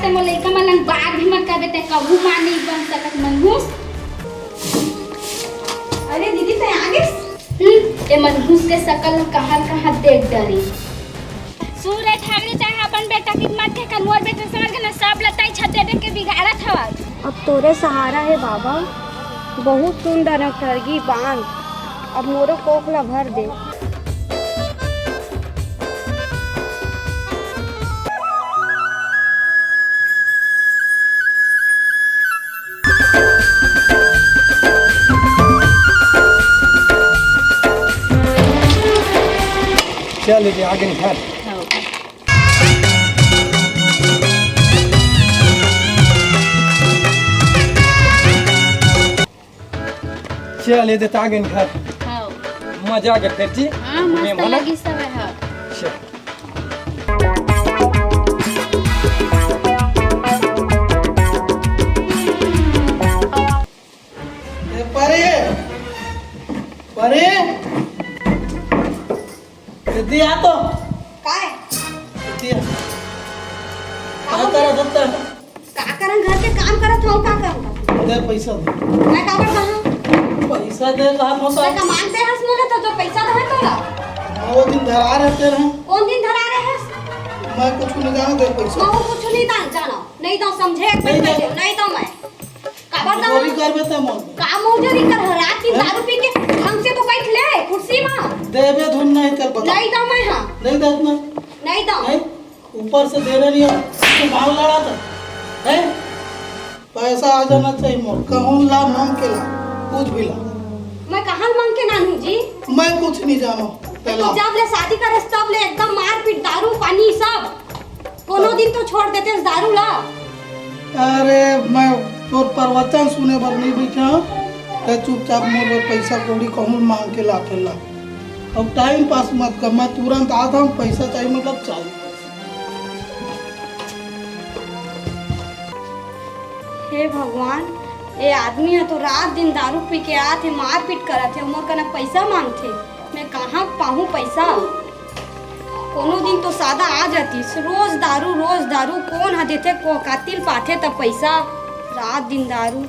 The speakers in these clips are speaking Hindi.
ते मोले का मलन बात भी मत करबे ते कबू मानी बन सकत मनहूस। अरे दीदी ते आगे ए मनहूस के शकल कहां देख डरी। सूरज ठाकरे चाहे अपन बेटा की मत के कनवर बेटा समझ के ना सब लताई छते दे के बिगाड़त हवा। अब तोरे सहारा है बाबा, बहुत सुंदर है ठरगी बांध, अब मोरो कोखला भर दे। चल दीदी आगे निकाल। चल दे आगे निकाल। हां मजा के फिर जी। हां मस्त लगी सब है। चल परे परे दीदी आ तो काय दीदी काय करत होता? का करन घर के काम करत हो का करत? दे पैसा दे। मैं का कर कहां पैसा दे कहा मौसा। मैं का मांगते हस मोले तो जो पैसा रहे तोला। वो दिन धरा रहते रहे। कौन दिन धरा रहे हस? मैं कुछ नहीं जाना दे पैसा। मैं कुछ नहीं जाना, नहीं तो समझे नहीं तो मैं काबर चोरी करबे त मोर का मौजरी कर रात की दारू पी के ढंग से तो बैठ ले कुर्सी में। देबे धुन नहीं कर बता। नहीं तो मैं हां नहीं दस ना। नहीं तो नहीं ऊपर से दे रही है तो भाव लड़ा था है। पैसा आ जाना चाहिए मोर। कहूं ला मांग के ला कुछ भी ला। मैं कहां मांग के नानू जी? मैं कुछ नहीं जानो पहला। तो जब ले शादी करे तब ले एकदम मार पीट दारू पानी सब कोनो दिन तो छोड़ देते इस दारू ला। अरे मैं तोर प्रवचन सुने बर नहीं बैठा ते चुपचाप मोर पैसा कौड़ी कहूं मांग के ला के ला। अब टाइम पास मत कर। मैं तुरंत आता हूँ। पैसा चाहिए मतलब चाहिए। हे भगवान, ये आदमी है तो रात दिन दारू पी के आते मार पीट करते उमर का ना पैसा मांगते। मैं कहाँ पाऊँ पैसा? कोनो दिन तो सादा आ जाती, रोज दारू कौन हा देते को कातिल पाथे तब पैसा। रात दिन दारू।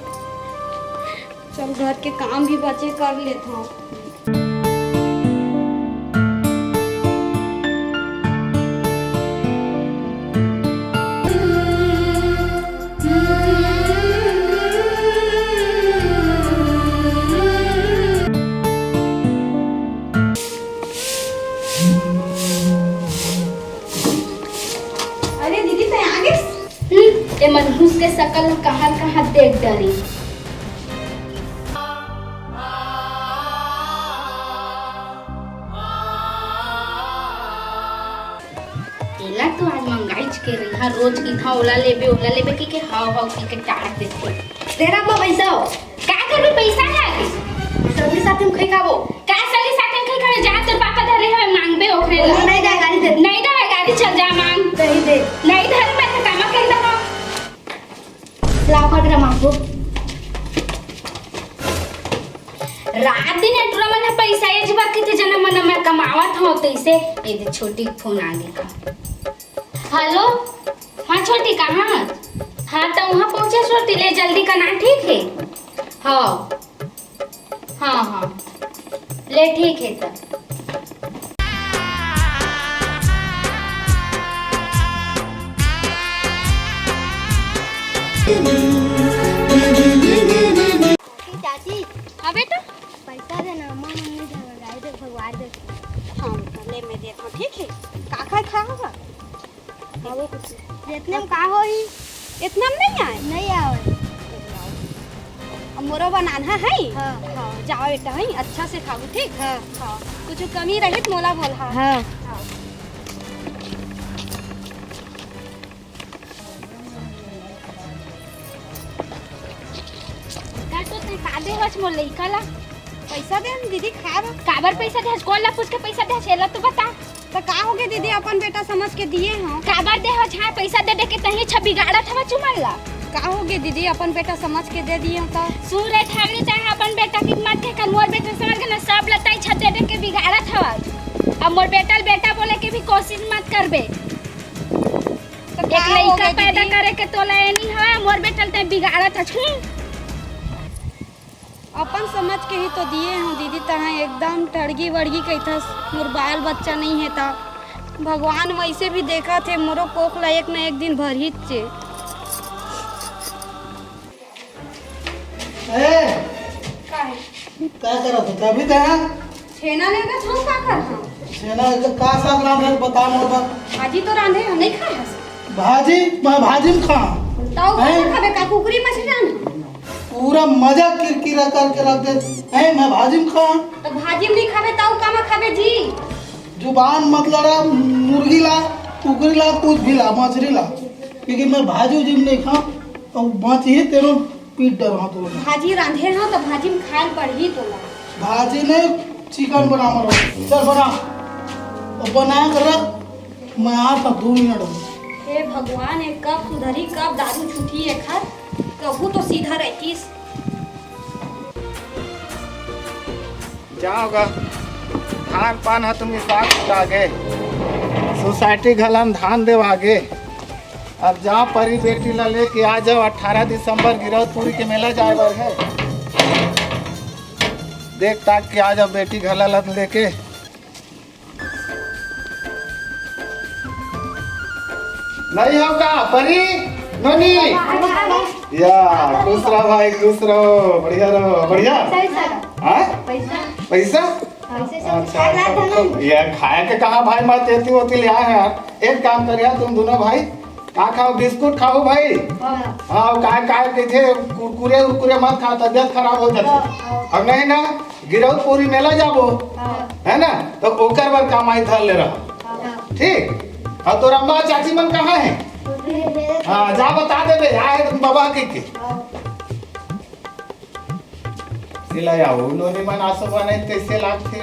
चल घर के काम भी बचे कर लेता हूँ। अरे दीदी ते आगे ए मनहूस के शकल कहां देख डरी। एला तो आज महंगाई के रही है। रोज की था ओला लेबे की के हाव की के टाड़ देते। तेरा बा पैसा हो का करबे पैसा लागे सभी साथ में खई खाबो का सभी साथ में खई खाबे। जा तो पापा धरे है मांगबे ओखरे ला। नहीं दे गाड़ी दे। नहीं दे गाड़ी चल जा मांग। नहीं दे। नहीं धर मैं तो काम कर दो लाओ खटरा मांगो। रात दिन एटरा मन पैसा ये जब किते जना मन मैं कमावत हो तैसे ये दे छोटी फोन आ गई। हेलो हां छोटी कहां? हां तो वहां पहुंचे छोटी ले जल्दी करना ठीक है। हां ले ठीक है तब। चाची हाँ बेटा पैसा देना अम्मा मम्मी गाड़ी दे भगवान दे। हाँ ले मैं देता हूँ ठीक है। का खा होगा वो कुछ इतने में का हो ही इतना में नहीं आवे। अब मोरो बनाना है। हाँ जाओ बेटा है अच्छा से खाओ ठीक। हाँ कुछ कमी रही तो मोला बोल। हाँ दे हस मोर लइका ला पैसा दे दीदी खाब काबर पैसा दे हस कौन ला पूछ के पैसा दे छेला तू बता। तो का हो गए दीदी अपन बेटा समझ के दिए हैं। काबर दे हस हां पैसा दे के तही छबी गाड़ा था चुमन ला। का हो गए दीदी अपन बेटा समझ के दे दिए तो। सूरज ठाकरे चाहे अपन बेटा की मत के कनवर बेटा समझ के ना सब लताई छते दे के बिगाड़ा था। अब मोर बेटा बोले के भी कोशिश मत करबे। तो एक लइका गए पैदा दीदी। करे के तोला एनी है मोर बेटल ते बिगाड़त अछि। अपन समझ के ही तो दिए हूँ दीदी, तहाँ एकदम टड़गी वड़गी कैथस मोर बाल बच्चा नहीं है ता भगवान वैसे भी देखा थे मोरो कोख ला एक न एक दिन भर ही चे। क्या करत हो अभी तक? छेना लेगा हम का कर हम छेना का साग रांधे बता मोर बात। भाजी तो रांधे हम नहीं खाए हस भाजी मैं भाजी में खा ताऊ हैं? खाबे का कुकरी मछली रांध पूरा मजा किरकिरा करके रख दे हैं। मैं भाजी में खा तो भाजी में नहीं खाबे ताऊ का में खाबे जी। जुबान मत लड़ा, मुर्गी ला, कुकरी ला, कुछ भी ला, मछली ला, क्योंकि मैं भाजी उजी में नहीं खा और बच ही तेरो पीट डर हाँ तो भाजी रांधे ना तो भाजी में खाए पड़ी तो ला भाजी ने चिकन बना मरो चल बना और बना कर रख। मैं आता 2 मिनट में। हे भगवान एक कब सुधरी कब दारू छूटी है खर कबू तो सीधा रहतीस। जाओगा धान पान है तुम साग आगे सोसाइटी घलन धान देव आगे। अब जहाँ परी बेटी ला लेके आ जाओ 18 दिसंबर गिरौदपुरी के मेला जाए बर है। देख ताक के आ जाओ बेटी घला लत लेके। नहीं होगा परी नोनी या खुश रहो भाई खुश रहो बढ़िया रहो बढ़िया। हाँ? पैसा अच्छा ये खाए के कहा भाई मत देती होती ले आए हैं। एक काम करिए तुम दोनों भाई का खाओ बिस्कुट खाओ भाई। हाँ काय काय कहते कुरकुरे उरकुरे मत खाओ तबियत खराब हो जाती। अब नहीं ना गिरौदपुरी मेला जाबो है ना तो ओकर बार कमाई धर ले रहा ठीक। और तो अम्मा चाची मन कहाँ है? हाँ जा बता दे बे आए तुम बाबा के सिलाया उन्होंने मन आसो बने कैसे लागते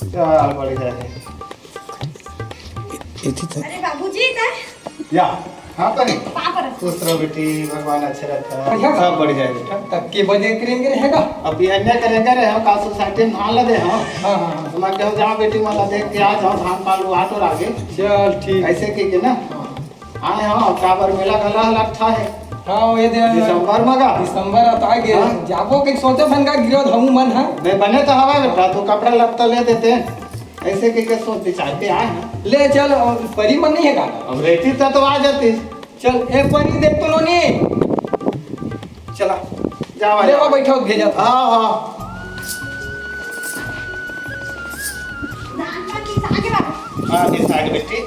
चल बढ़िया है। अरे बाबूजी का या हाँ परी कहाँ पर खुश रहो बेटी भगवान अच्छे रखा सब बढ़ जाए बेटा। तब के बजे करेंगे रहेगा। अभी अन्य करेंगे रहे हम का सोसाइटी में धान लदे हाँ हाँ हाँ तो मैं कहूँ जहाँ बेटी मतलब देख के आ जाओ धान पालू आटो आगे चल ठीक। ऐसे की ना आए हाँ काबर मेला गला लगता है हाँ ये दिसंबर में का दिसंबर आता गए हाँ। जाबो के सोचे फन का गिरो धमू मन है नहीं बने तो हवा बेटा तो कपड़ा लगता ले देते हैं ऐसे के सोच विचार पे आए हैं। ले चल और परी मन नहीं है का अब रहती तो आ जाती चल एक परी देख तो लोनी चला जावा ले बैठो भेजा था। हाँ हाँ हाँ निसाग बेटी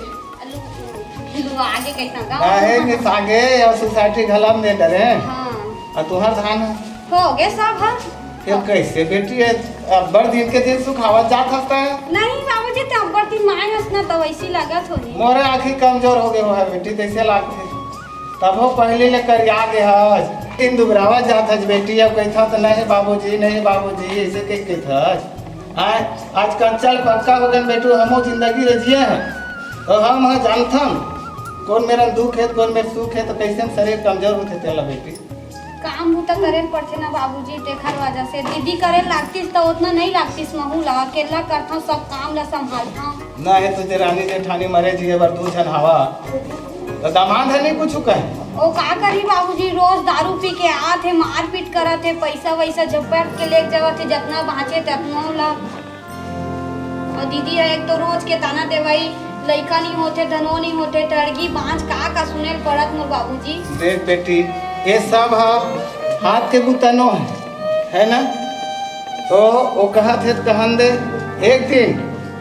आगे कैसा है गाँव निसागे और सोसाइटी घलम दे डरे हाँ और तुहर धान है हो गए सब हाँ ये कैसे बेटी है अब बड़ दिन के दिन सुखावत जात हंसता है। नहीं बाबूजी तो अब्बर दिन माए हंसना तो वैसी लागत हो नहीं मोरे आँखी कमजोर हो गए हो है बेटी कैसे लागते तब हो पहले ले कर आगे हज इन दुबरावा जात हज बेटी अब कही था तो नहीं बाबूजी ऐसे के था आजकल चल पक्का हो गए बेटू हमो जिंदगी रजिए हैं और हम हाँ जानथम कौन मेरा दुख है कौन मेरा सुख है तो कैसे शरीर कमजोर होते तेला बेटी काम भी तो करे पड़ते ना बाबूजी तेखर वजह से दीदी करे लागतीस तो उतना नहीं लागतीस महू ला अकेला करता सब काम ला संभालता ना है तुझे रानी जेठानी मरे जी बार दू जन हवा तो दामाद है नहीं कुछ कहे ओ का करी बाबूजी रोज दारू पी के आते मार पीट करते पैसा वैसा झपट के लेके जावते जितना बाँचे ततना ला और दीदी है एक तो रोज के ताना देवाई लइका नहीं होते धनो नहीं होते टरगी बाँझ का सुने पड़त मोर बाबूजी। देख बेटी ये सब हाथ के गुतनो है ना तो वो कहा थे कहन दे एक दिन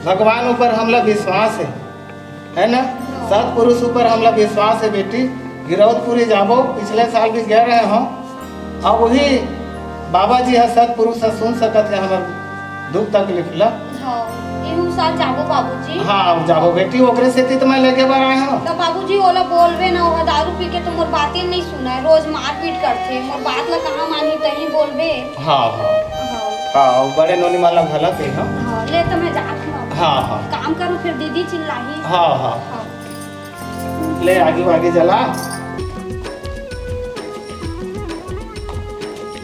भगवान ऊपर हमला विश्वास है ना सतपुरुष ऊपर हमला विश्वास है बेटी गिरौदपुरी जाबो पिछले साल भी गए रहे हम अब वही बाबा जी है सतपुरुष है सुन सकत है हमार दुख तकलीफ ला साल जाबो बाबूजी। हाँ जाबो बेटी ओकरे से तो मैं लेके बार आए हूँ तो बाबूजी ओला बोलवे ना वो दारू पी के तो मोर बातें नहीं सुना है रोज मार पीट करते मोर बात ला कहाँ मानी तही बोलवे। हाँ हाँ हाँ बड़े नोनी माला गलत है हाँ हाँ ले तो मैं जाती हूँ हाँ हाँ काम करूँ फिर दीदी चिल्लाई। हाँ हाँ ले आगे आगे जला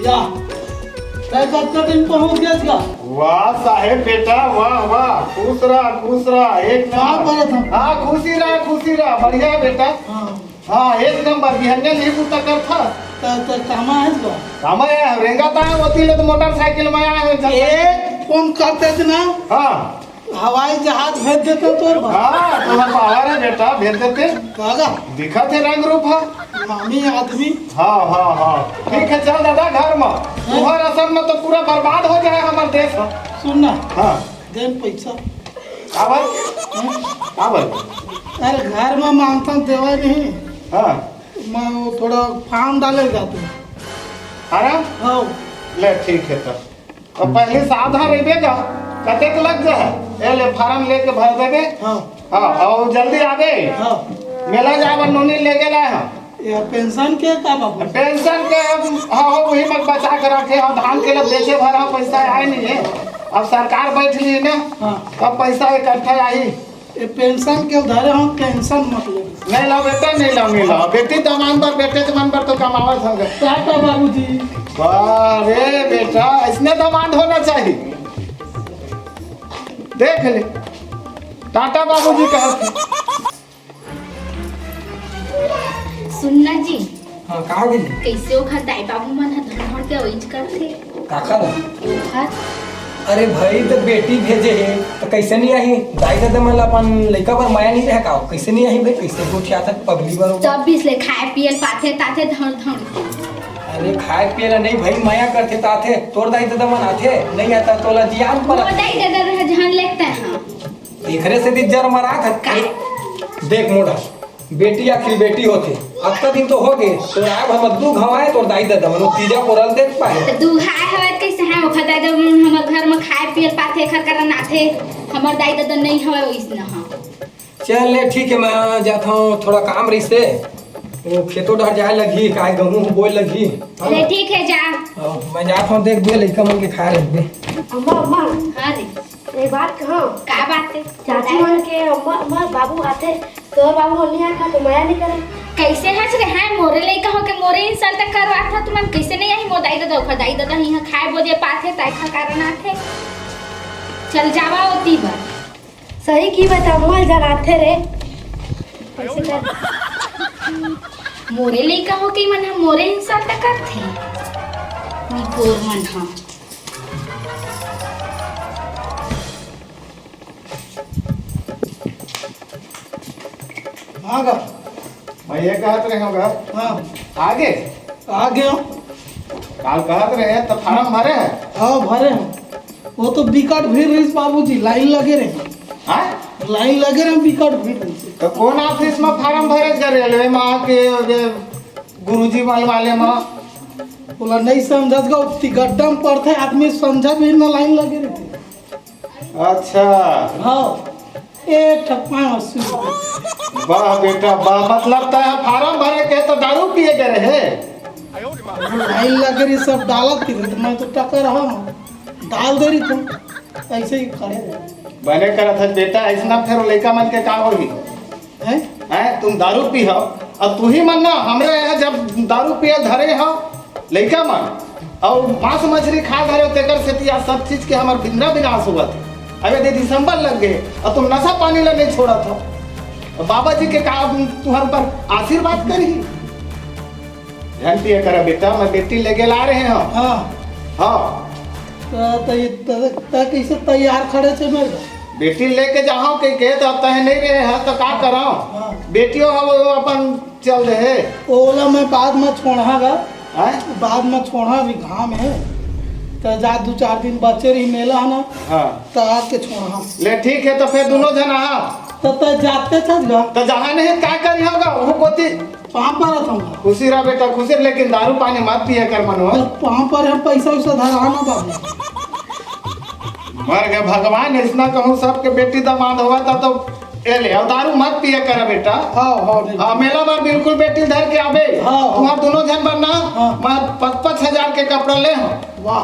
या कितना दिन पहुंच गया इसका वाह साहेब बेटा, वाह वाह, खुश रहा एक कहाँ पर था? नंबर। हाँ खुशी रहा, बढ़िया बेटा। हाँ हाँ एक नंबर। बिहन्ने नहीं पूछता कर था तो कहाँ है इसको? हम आया रेंगा था होती ले तो मोटरसाइकिल में आया है। एक फोन करते थे ना, हाँ हवाई जहाज भेज देते तो हाँ तुम्हारा पावर है बेटा, भेज देते। कागा दिखा थे रंग रूप है। नामी आदमी। हाँ ठीक है, चल दादा घर में। तुम्हारा असम में तो पूरा बर्बाद हो जाए हमारा देश। सुनना, हाँ दे पैसा। आवर अरे घर में मांगता हूँ, देवा नहीं। हाँ मैं वो थोड़ा फार्म डालेगा तू। अरे हाँ ले ठीक है तो पहले साधा रहेगा कतेक लग जाए ले फार्म लेके भर देबे। हाँ हाँ और जल्दी आबे। हाँ मेला जाब नोनी ले गेला है। ये पेंशन के का बाबू? पेंशन के हाँ वही मत बचा कर रखे। और धान के लिए बेचे भरा पैसा आए नहीं है। अब सरकार बैठ ली ना, हाँ अब पैसा इकट्ठा आई। ये पेंशन के उधारे हम टेंशन मत ले। नहीं लो बेटा, नहीं लो बेटी दमान पर बेटे दमान पर तो कमावत होंगे। टाटा बाबूजी। अरे बेटा इसने दमाद होना चाहिए। देख ले टाटा बाबूजी कहते। सुनना जी, हाँ कहाँ गई? कैसे ओखर दाई बाबू मन ह धड़ के ओइज करथे काका ना? ओखर अरे भाई तो बेटी भेजे है तो कैसे नहीं आई? दाई दादा मन अपन लड़का पर माया नहीं रह का, कैसे नहीं आई भाई? कैसे गोठिया था पगली बार? 24 ले खाए पियल पाथे ताथे धड़ के। अरे खाए पिए नहीं भाई, माया करते ताथे। तोर दाई दादा मन आथे नहीं आता तोला जियान वो पर दाई दादा रह जहान लगता है। देखरे से दिज्जर मरा था। देख मोड़ा बेटी आखिर बेटी होती अब तक दिन तो हो गए तो आब हम दू घवाए तोर दाई दादा मन तीजा कोरल देख पाए। तो दू खाए हवे कैसे है ओखर दाई दादा हमर घर में खाए पियल पाथे खर करन आथे। हमर दाई दादा नहीं हवे ओइसना हां। चल ले ठीक है, मैं जाता हूँ थोड़ा काम रही से। वो खेतों डर जाए लगी काय गेहूं बोए लगी। ले ठीक है जा। मैं जाता हूँ, देख दे लड़का मन के खाए रख दे। अम्मा अम्मा हां रे एक बात कहो। का बात है? चाची मन के अम्मा अम्मा बाबू आते तो बाबू मन नहीं आता तो माया नहीं करे। कैसे हंस रहे हैं? मोरे लइका हो के मोरे इंसान तक करवा था तुमन कैसे नहीं आई? मोर दाई दादा ओखर दाई दादा हिया खाए बोजे पाथे ताइखा कारण आथे। चल जावा ओती बा। सही की बता अम्मा जलाते रे कैसे कर। मोरे लइका हो के मन हम मोरे इंसान तक करथे। मी कोर मन हां हाँ गा मैं ये कहत रहे होगा हाँ आगे आ गया। काल कहत रहे तो फार्म भरे है। हाँ भरे हैं। वो तो बिकट भीड़ रही बाबूजी, लाइन लगे रहे। हाँ लाइन लगे रहे बिकट भीड़ रही। तो कौन ऑफिस में फार्म भरे जा रेलवे में आके गुरुजी वाले में? बोला नहीं समझत गो, गड्ढा में पड़ते आदमी समझा भी ना, लाइन लगे रहे। अच्छा हाँ एक ठप्पा 80 रुपये। वाह बेटा वाह, मतलब तो फार्म भरे के तो दारू पिए गए रहे। लाइन लगे रही सब डालत थी तो मैं तो टक्कर रहा हूँ, डाल दे रही थी ऐसे ही खड़े रहे। बने करा था बेटा ऐसा फिर लड़का मन के काम होगी हैं? तुम दारू पी हो और तू ही मन ना हमरे यहाँ जब दारू पिए धरे हो लड़का मन और मांस मछली खा धरे हो तेकर से तिया सब चीज के हमार बिना विनाश हुआ था। अबे दे दिसंबर लग गए और तुम नशा पानी ला नहीं छोड़ा था। और बाबा जी के काम तुम्हारे पर आशीर्वाद करी जानती है करा बेटा। मैं बेटी लेके ला रहे हैं। हाँ हाँ कैसे तैयार खड़े थे मेरे बेटी लेके जाओ के तो तह नहीं रहे हैं तो का करो। हाँ। बेटियों हम अपन चल रहे ओला मैं बाद में छोड़ागा, हैं? बाद में छोड़ा भी घाम है तो जा 2-4 दिन बचे रही मेला है ना, हाँ तो आके छोड़ा। ले ठीक है तो फिर दोनों जन आ तो जाते थे तो जहाँ नहीं क्या करी होगा वो कोती वहाँ पर था। खुशी रहा बेटा खुशी, लेकिन दारू पानी मत पिए कर मनो। वहाँ पर हम पैसा वैसा धराना बाबू। मर गए भगवान इतना कहूँ सबके बेटी दामाद हुआ था तो ए ले और दारू मत पिए कर बेटा। हाँ हाँ नहीं। हाँ मेला बार बिल्कुल बेटी धर के आबे। हाँ। तुम्हारे दोनों जन बनना। हाँ। मैं 5-5 के कपड़ा ले हूँ। वाह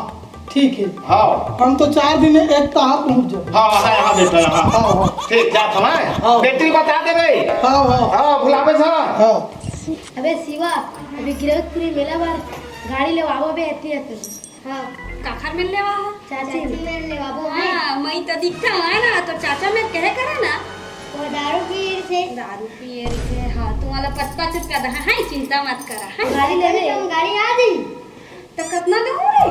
ठीक है। हाँ हम तो 4 दिन में एक तहा पहुँच जाओ। हाँ हाँ हाँ बेटा हाँ हाँ हाँ ठीक जा था हाँ। बेटी बता दे भाई। हाँ हाँ हाँ भुलावे था। हाँ अबे शिवा अभी गिरवतपुरी मेला बार गाड़ी ले आवो बे एती हाँ काखर में लेवा है चाची में ले बाबू है हाँ मैं तो दिखता है ना तो चाचा में कहे करे ना वो दारू पी से दारू पिए थे हाँ तुम्हारा 5-5 रुपया दहा है चिंता मत करा है गाड़ी ले ले गाड़ी आ गई तो कितना दो रे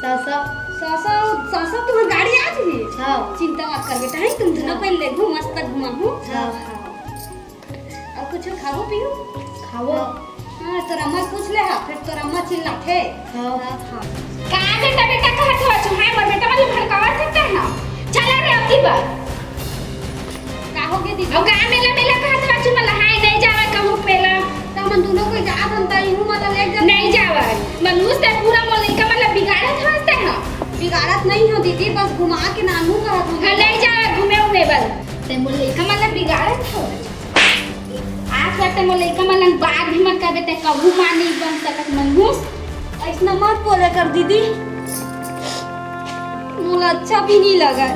700 सासा तुम्हारी गाड़ी आ गई हाँ चिंता मत कर बेटा है तुम धना पहले ले घूम मस्त घुमाऊं हाँ और कुछ खाओ पियो खाओ हाँ तो अम्मा पूछ ले हा फिर तो अम्मा चिल्ला थे हाँ हाँ का बेटा बेटा कहत हो छुहाय मोर बेटा वाली भड़कावा सकता है ना चला रे अब की बार का हो गए दीदी अब का मेला मेला कहत हो छु मला हाय नहीं जावे कहूं पेला तो मन दोनों को जा बनता ही हूं मतलब एक जन नहीं जावे मनुष्य ते पूरा मोलिन का मतलब बिगाड़त होते हैं बिगाड़त नहीं हो दीदी बस घुमा के नानू करत हूं हाँ नहीं जावे घूमे उमे बल ते मोलिन का मतलब बिगाड़त हो आज करते मोलिन का मतलब बात भी मत करबे ते कहूं मान नहीं बन सकत मनुष्य ऐसा मत बोले कर दीदी मुझे अच्छा भी नहीं लगा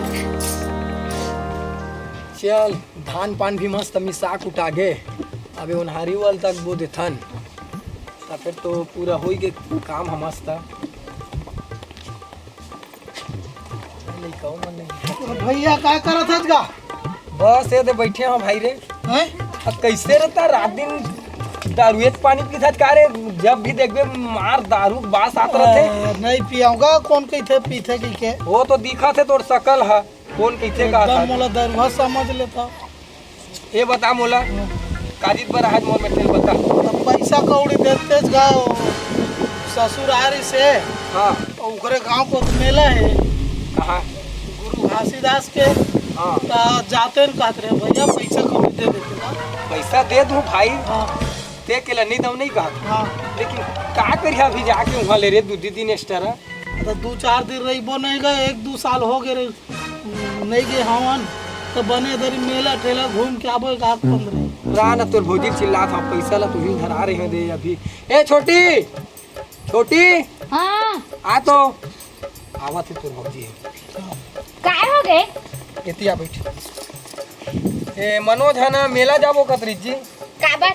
चल धान पान भी मस्त मिसा कुटा गे अबे उन्हारी वाल तक बो देथन तो फिर तो पूरा हो के काम हम मस्त नहीं कहूँ मन नहीं भैया का करत हज का बस ये दे बैठे हैं भाई रे हैं अब कैसे रहता रात दिन दारुएत पानी पीता का रे जब भी देखबे मार दारू बास आत रहते नहीं पियाऊंगा कौन कहते पीते की के वो तो दिखा थे तोर शकल है कौन कैसे का एकदम मोला दरवा समझ लेता ये बता मोला काजित बर आज मोर में तेल बता तब पैसा कौड़ी देते गाओ ससुरारी से हाँ और ओकरे गांव को मेला है कहाँ गुरु घासीदास के हाँ ता जाते न कहते रहे भैया पैसा कौड़ी दे देते ना पैसा दे दूँ भाई हाँ ते के नहीं दम नहीं कहा हाँ लेकिन का करिया अभी जाके वहाँ ले रे दू दिन एक्स्ट्रा तो 2-4 दिन रहीबो नहीं गए 1-2 साल हो गए नहीं गए हवन तो बने दरी मेला ठेला घूम के आबो 15 रहा ना तोर भौजी चिल्ला था पैसा ला तू ही धरा रहे हैं दे अभी ए छोटी छोटी हां आ तो आवा थी तोर भौजी काय हो गए एतिया बैठ ए मनोज है ना मेला जाबो कतरी जी काबर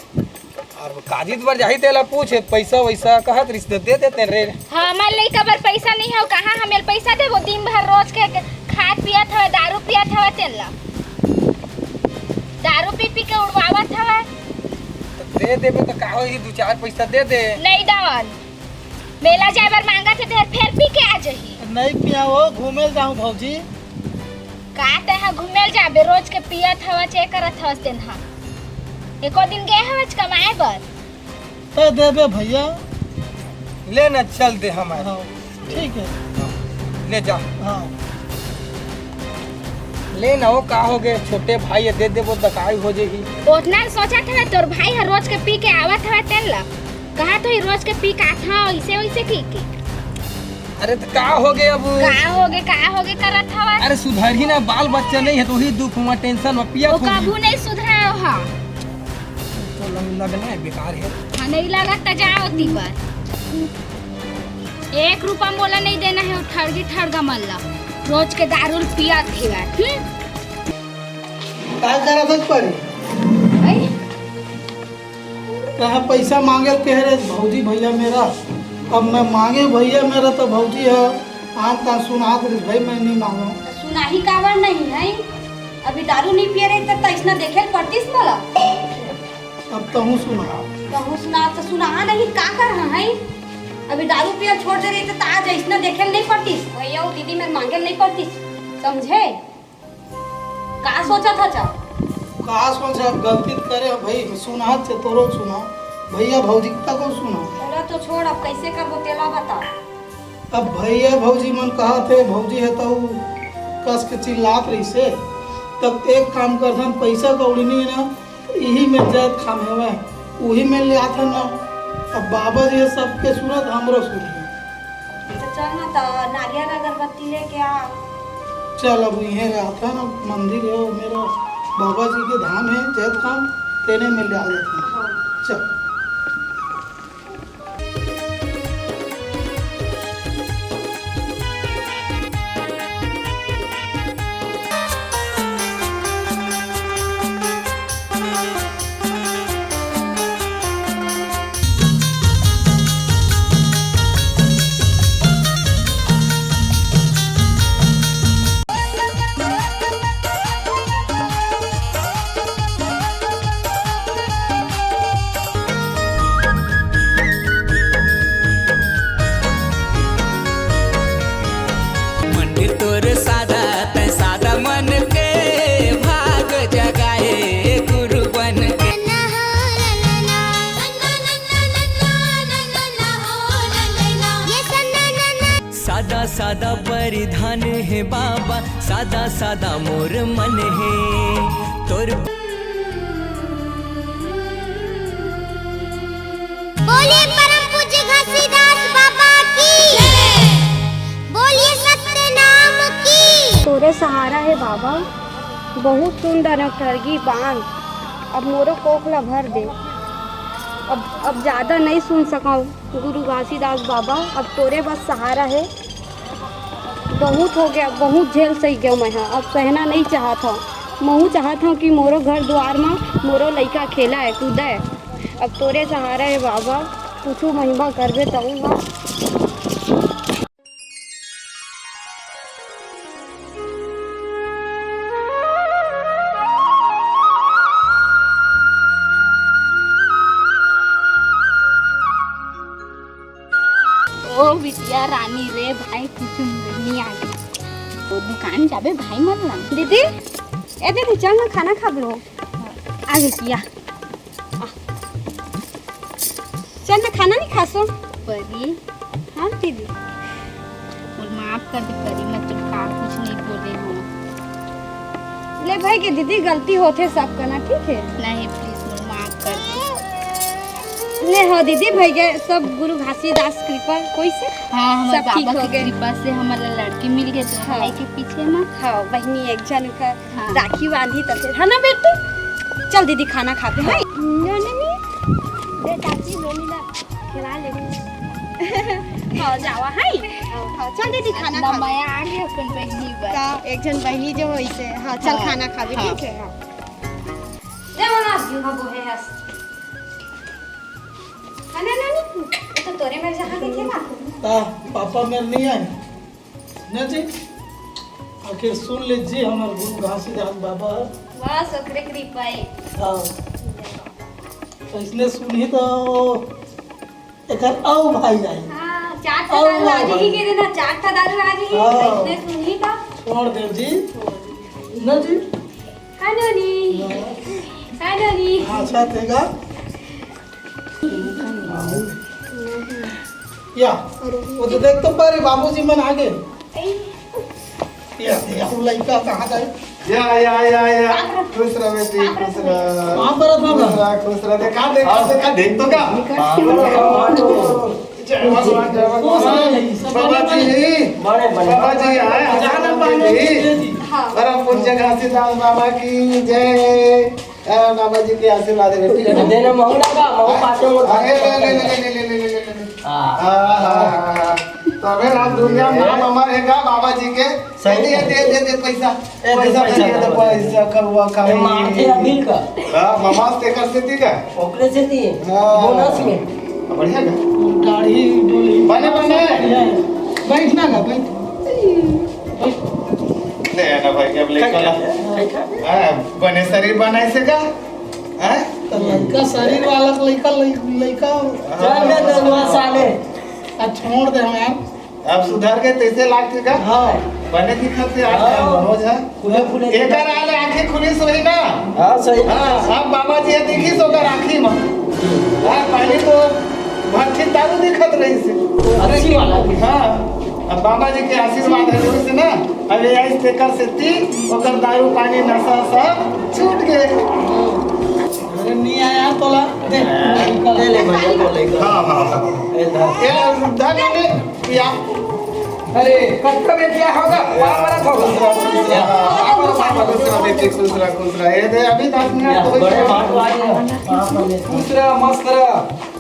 अब काजित बर जाही तेला पूछ पैसा वैसा कहत रिश्ते दे देते रे हमार लइका बर पैसा नहीं हो कहाँ हमें पैसा देबो दिन भर रोज के खात पियत हवे दारू पियत हवे तेला दारू पी पी के उड़वावत हवे दे देबे तो का होई 2-4 पैसा दे दे नहीं दवन मेला जाए बर मांगा थे फिर पी के आ जही नहीं पियाओ घूमे जाऊं भौजी का ते हा घुमेल जाबे रोज के पियत हवे चेक करत हवस दिन हा एको दिन गए हवस कमाए बर तो देबे भैया ले ना चल दे हमारे हाँ ठीक है ले जा हाँ ले ना हो का हो गए छोटे भाई है, दे दे वो दकाई हो जाएगी उतना सोचत हवे तोर भाई हर रोज के पी के आवत हवे तेला कहा तो ही रोज के पी का था ऐसे वैसे की अरे तो का हो गए अब का होगे करत हवा अरे सुधर ही ना बाल बच्चा नहीं है तो ही दुख हुआ टेंशन में पिया वो कबू नहीं सुधरा हा तो लगना है बेकार है हाँ नहीं लगत तो जाओ ती पर 1 रुपया मोला नहीं देना है ठरगी ठरगा मल्ला रोज के दारू पिया थी का करत हज पड़ी कहा पैसा मांगे कह रहे भौजी भैया मेरा अब मैं मांगे भैया मेरा तो भौजी है आम का सुना भाई मैं नहीं मांगा सुनाही कावर नहीं है अभी दारू नहीं पिए रही तब तो इसना देखे पड़तीस मला अब तो हूँ सुना कहूँ सुना तो सुना नहीं का कर रहा है अभी दारू पिया छोड़ दे रही तो आज इसना देखे नहीं पड़तीस भैया वो दीदी मेरे मांगे नहीं पड़तीस समझे का सोचा था चा कहा सोचा गलती करे भाई सुना से तोरो सुना भैया भौजी तक सुना बोला तो छोड़ अब कैसे करबो तेला बता अब भैया भौजी मन कहा थे भौजी है तो कस के चिल्लात रही से तब एक काम कर हम पैसा कौड़ी नहीं है ना यही में जात खाम है वही में ले आता ना अब बाबा जी सबके सूरत हमरो सुनी तो चल ना तो नारियल अगरबत्ती लेके आ चल अब यहीं रहता है ना मंदिर है मेरा बाबा जी के धाम है जैत खाम तेने में ले आ जाते हैं हाँ। चल विधान है बाबा, सादा सादा मोर मन है तोर। बोलिए परम पूज्य घसीदास बाबा की, बोलिए सत्य नाम की। तोरे सहारा है बाबा, बहुत सुंदर है करगी बांध, अब मोरो कोखला भर दे। अब ज़्यादा नहीं सुन सका गुरु घासीदास बाबा, अब तोरे बस सहारा है। बहुत हो गया, बहुत झेल सही गया मैं, अब सहना नहीं चाहता हूँ। मैं चाहता हूँ कि मोरो घर द्वार में मोरो लड़का खेला है कूदा है। अब तोरे सहारा है बाबा, कुछ महिमा करबे तऊँगा। ओ बिटिया रानी रे भाई कुछ नहीं आ गई तो दुकान जाबे भाई मत ना। दीदी ए दीदी चल ना खाना खा लो। आ बिटिया चल ना खाना नहीं खा सो। परी हाँ दीदी और माफ कर दे परी, मैं तुझका कुछ नहीं बोले हूँ। ले भाई के दीदी गलती होते सब करना ठीक है। नहीं प्लीज मुझे माफ कर दे। ले हो दीदी भैया सब गुरु घासीदास कृपा कोई से हाँ हमारे सब ठीक बाबा हो की गए। कृपा से हमारा लड़की मिल गई तो हाँ। भाई के पीछे ना। हाँ बहनी एक जन का हाँ। राखी बांधी तो फिर है ना बेटे। चल दीदी खाना खाते हैं। चाची लोनीला खिला ले। हाँ जावा है। हाँ चल दीदी खाना खा। मैं आ गई अपन बहनी बा। का एक जन बहनी जो हो इसे हाँ चल हाँ। खाना खा भी हाँ। ठीक है। हाँ ले वाला जीवा बोहे हस खाना नानी तो तोरे मेरे जहाँ गई थे ना। पापा मेरे नहीं आए न जी। आखिर सुन लीजिए हमारे गुरु घासीदास बाबा। बस ओकरे कृपा है। हाँ तो इसने सुनी तो एक आओ भाई आए हाँ चाट का दारू आज ही के देना, चाट का दारू आज ही हाँ। इसने सुनी का। छोड़ दे जी न जी। कानूनी कानूनी अच्छा देगा या वो तो देख तो पारे बाबूजी मन आ गए। या वो लड़का कहाँ गए? या खुश रह बेटी, खुश रह। वहाँ पर था खुश रह, देखा देख तो क्या जय भगवान जय भगवान। बाबा जी आए परम पूज्य घासीदास बाबा की जय। बाबा जी के आशीर्वाद है बेटी। देना महंगा का महंगा पाते हो। ले तबे रात दुनिया में नाम अमर हैगा बाबा जी के। दे पैसा पैसा खरुआ खा मारते अबिल का हां मामा से कर देती का ओकरे से दी बोनस में बढ़िया का दाढ़ी डोली बने बैठना का बैठ ले ना भाई के अब लेकर हां बने शरीर बनाए से का हैं तो लड़का शरीर वाला लड़का चल दे दो साले छोड़ दे हम यार। अब सुधर के तैसे लागते का हां बने दिखते आज रोज है खुले खुले एकर आले आंखें खुली सोई ना। हां सही हां अब बाबा जी देखी सो कर आंखी में हां पहले तो भट्टी दारू दिखत रही से अच्छी वाला हां अब बाबा जी के आशीर्वाद है जोर से ना। अब ये इस पेकर से ती ओकर दारू पानी नशा सब छूट गए। अरे नहीं आया तोला दे ले भैया को लेकर हां ए धर ये धन ने पिया। अरे कब में क्या होगा वहां पर दूसरा बेटी दूसरा ये दे अभी 10 मिनट तो बड़े मार वाले दूसरा मस्त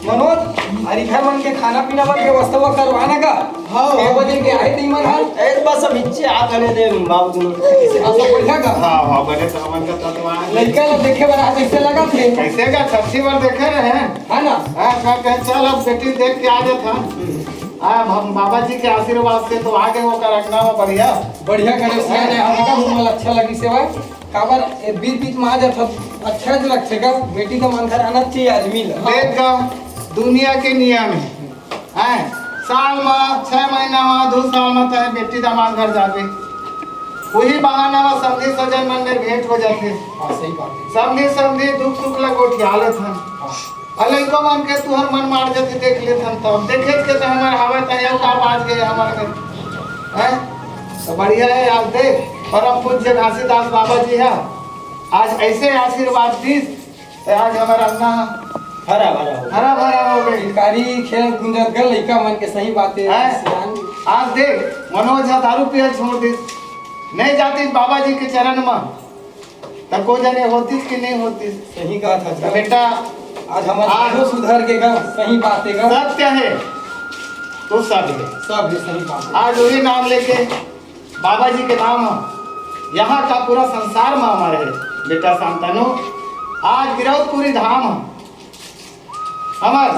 मनोज अरे घर मन के खाना पीना मन व्यवस्था करवाना का। हाँ। 1 बजे के आए टीम मन है एक बस अब इच्छे आ करने दे बाबू तुम ऐसा बढ़िया का। हां बने सामान का तत्वा लड़का ला देखे बड़ा कैसे लगा थे कैसे का छठी बार देखे रहे हैं है ना। हां कह चल अब बेटी देख के आ जा था। हम बाबा जी के आशीर्वाद से तो आगे वो का रखना हो बढ़िया बढ़िया करे से ने हमका मन अच्छा लगी सेवा काबर बीच बीच में आ जाता अच्छा जो लगेगा बेटी का मन आना चाहिए आदमी ला। देख दुनिया के नियम है साल में 6 महीना में 2 साल में तो बेटी दामाद घर जाते वही बहाना में समझी सजन मन में भेंट हो जाते। हां सही बात है। समझी समझी दुख सुख लग उठियाले था अले को मन के तुहर मन मार जाती देख ले थन तो देखे के तो हमार हवा त एक का बाज गए हमार के हैं तो बढ़िया है। आप देख परम पूज्य घासीदास बाबा जी है, आज ऐसे आशीर्वाद दी तो आज हमारा अन्ना हरा भरा हो। हरा भरा हो गई। कारी खेल गुंजत गल लइका मन के सही बात है। आज देख मनोज है दारू पियल छोड़ दी, नहीं जाती बाबा जी के चरण में तब को जाने होती कि नहीं होती। सही कहा था तो बेटा आज हमारा सुधर के गा सही बात है गा। सत्य है तो सब है, सब है सही बात है। आज वही नाम लेके बाबा जी के नाम यहाँ का पूरा संसार में हमारे है। बेटा संतानो आज गिरौदपुरी धाम हमार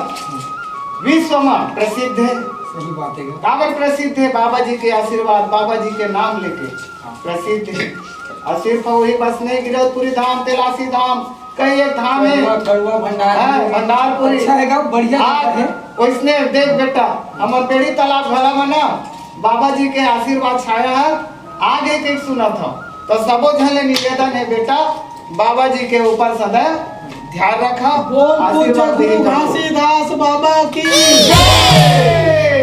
विश्व में प्रसिद्ध है। सही बात है गा। काबर प्रसिद्ध है? बाबा जी के आशीर्वाद, बाबा जी के नाम लेके प्रसिद्ध है। और सिर्फ वही बस नहीं, गिरौदपुरी धाम, तेलासी धाम, कई एक धाम है, कड़ुआ भंडार भंडारपुरी। अच्छा है गा, बढ़िया जगह है। उसने देख बेटा हमार बेड़ी तालाब भला मना बाबा जी के आशीर्वाद छाया है। आगे के सुना था तो सबो झले निवेदन है बेटा बाबा जी के ऊपर सदैव ध्यान रखा। बोल पूज्य आशीर्वाद गुरु देगा। घासीदास बाबा की जय।